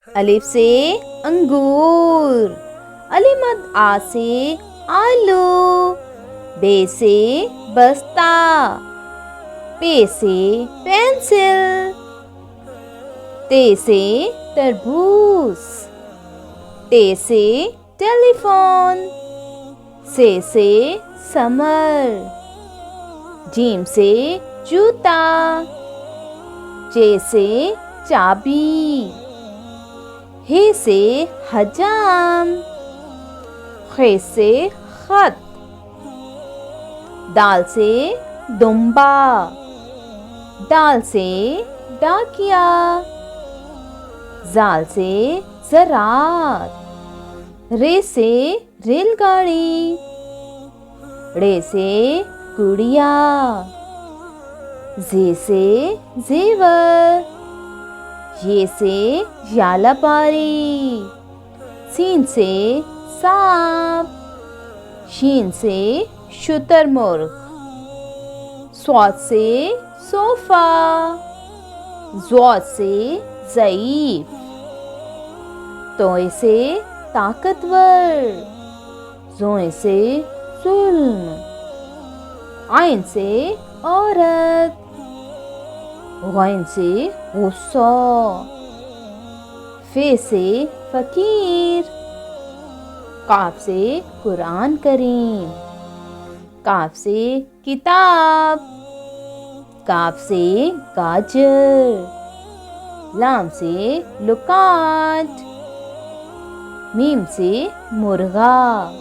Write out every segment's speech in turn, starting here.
अलिफ से अंगूर, अली मद आ से आलू, बे से बस्ता, पे से पेंसिल, ते से तरबूज, टे से टेलीफोन, से समर, जीम से जूता, जे से चाबी, हे से हजाम, खे से खत, दाल से दुम्बा, दाल से डाकिया, जाल से ज़रात, रे से रेलगाड़ी, रे से गुड़िया, जे से जेवर, ये से यालापारी, सीन से सांप, शीन से शुतुरमुर्ग, स्वाद से सोफा, ज़ौद से ज़ईफ, तोए से ताकतवर, ज़ोए से जुल्म, आइन से औरत, गैन से गुस्सा, फे से फ़कीर, काफ से कुरान करीम, काफ से किताब, काफ से गाजर, लाम से लुकाट, मीम से मुर्गा,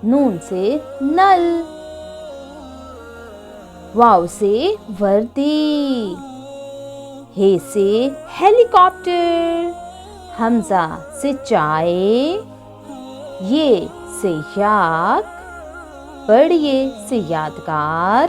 नून से नल, वाव से वर्दी, हे से हेलीकॉप्टर, हमजा से चाय, ये से याक, बड़िए से यादगार,